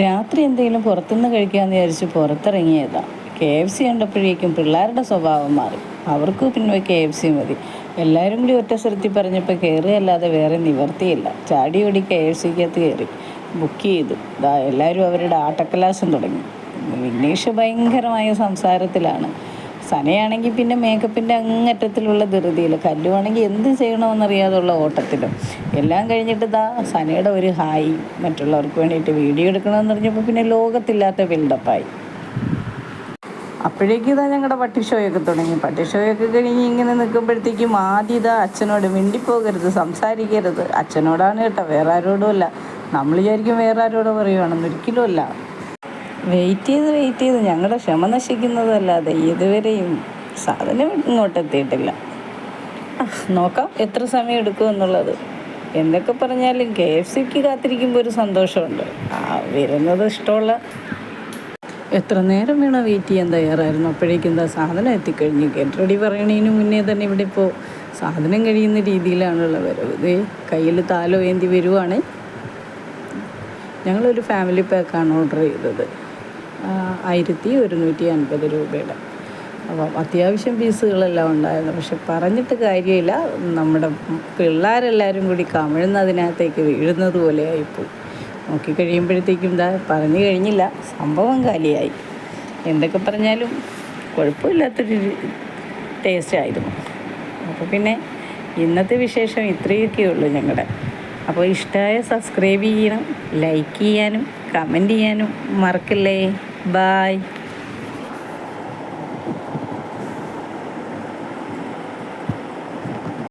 രാത്രി എന്തെങ്കിലും പുറത്തുനിന്ന് കഴിക്കാമെന്ന് വിചാരിച്ച് പുറത്തിറങ്ങിയതാണ്. KFC കണ്ടപ്പോഴേക്കും പിള്ളേരുടെ സ്വഭാവം മാറി. അവർക്ക് പിന്നെ KFC മതി. എല്ലാവരും കൂടി ഒറ്റ സ്ഥലത്തിൽ പറഞ്ഞപ്പോൾ കയറുകയല്ലാതെ വേറെ നിവർത്തിയില്ല. ചാടി ഓടി KFCക്കകത്ത് കയറി ബുക്ക് ചെയ്തു. എല്ലാവരും അവരുടെ ആട്ടക്കലാശം തുടങ്ങി. വിഘ്നേഷ് ഭയങ്കരമായ സംസാരത്തിലാണ്. സനയാണെങ്കിൽ പിന്നെ മേക്കപ്പിൻ്റെ അങ്ങറ്റത്തിലുള്ള ധൃതിയിൽ, കല്ലുവാണെങ്കിൽ എന്ത് ചെയ്യണമെന്നറിയാതുള്ള ഓട്ടത്തിലും എല്ലാം കഴിഞ്ഞിട്ട് സനയുടെ ഒരു ഹായ് മറ്റുള്ളവർക്ക് വേണ്ടിയിട്ട് വീഡിയോ എടുക്കണമെന്ന് പറഞ്ഞപ്പോൾ പിന്നെ ലോകത്തില്ലാത്ത ബിൽഡപ്പായി. അപ്പോഴേക്കും ഞങ്ങളുടെ പട്ടിഷോയൊക്കെ തുടങ്ങി. പട്ടിഷോയൊക്കെ കഴിഞ്ഞ് ഇങ്ങനെ നിൽക്കുമ്പോഴത്തേക്കും ആദ്യം അച്ഛനോട് മിണ്ടിപ്പോകരുത്, സംസാരിക്കരുത്. അച്ഛനോടാണ് കേട്ടോ, വേറെ ആരോടും അല്ല. നമ്മൾ വിചാരിക്കും വേറെ ആരോട് പറയുവാണെന്ന്, ഒരിക്കലും അല്ല. വെയിറ്റ് ചെയ്ത് ഞങ്ങളുടെ ക്ഷമ നശിക്കുന്നതല്ലാതെ ഇതുവരെയും സാധനം ഇങ്ങോട്ട് എത്തിയിട്ടില്ല. നോക്കാം എത്ര സമയം എടുക്കുമെന്നുള്ളത്. എന്തൊക്കെ പറഞ്ഞാലും KFCക്ക് കാത്തിരിക്കുമ്പോൾ ഒരു സന്തോഷമുണ്ട്. വരുന്നത് ഇഷ്ടമുള്ള. എത്ര നേരം വേണം വെയിറ്റ് ചെയ്യാൻ തയ്യാറായിരുന്നു. അപ്പോഴേക്കും സാധനം എത്തിക്കഴിഞ്ഞു. ഗെറ്റ് റെഡി പറയണതിന് മുന്നേ തന്നെ ഇവിടെ ഇപ്പോൾ സാധനം കഴിയുന്ന രീതിയിലാണുള്ള വരവ്. ഇത് കയ്യിൽ താലോ ഏന്തി വരുവാണ്. ഞങ്ങളൊരു ഫാമിലി പാക്കാണ് ഓർഡർ ചെയ്തത്, 1150 രൂപയുടെ. അപ്പം അത്യാവശ്യം പീസുകളെല്ലാം ഉണ്ടായിരുന്നു. പക്ഷെ പറഞ്ഞിട്ട് കാര്യമില്ല, നമ്മുടെ പിള്ളേരെല്ലാവരും കൂടി കമിഴ്ന്നതിനകത്തേക്ക് വീഴുന്നത് പോലെ ആയിപ്പോയി. നോക്കിക്കഴിയുമ്പോഴത്തേക്കും പറഞ്ഞു കഴിഞ്ഞില്ല, സംഭവം കാലിയായി. എന്തൊക്കെ പറഞ്ഞാലും കുഴപ്പമില്ലാത്തൊരു ടേസ്റ്റായിരുന്നു. അപ്പോൾ പിന്നെ ഇന്നത്തെ വിശേഷം ഇത്രയൊക്കെയുള്ളൂ ഞങ്ങളുടെ. അപ്പോൾ ഇഷ്ടമായ സബ്സ്ക്രൈബ് ചെയ്യണം, ലൈക്ക് ചെയ്യാനും കമൻറ്റ് ചെയ്യാനും മറക്കല്ലേ. ബായ്.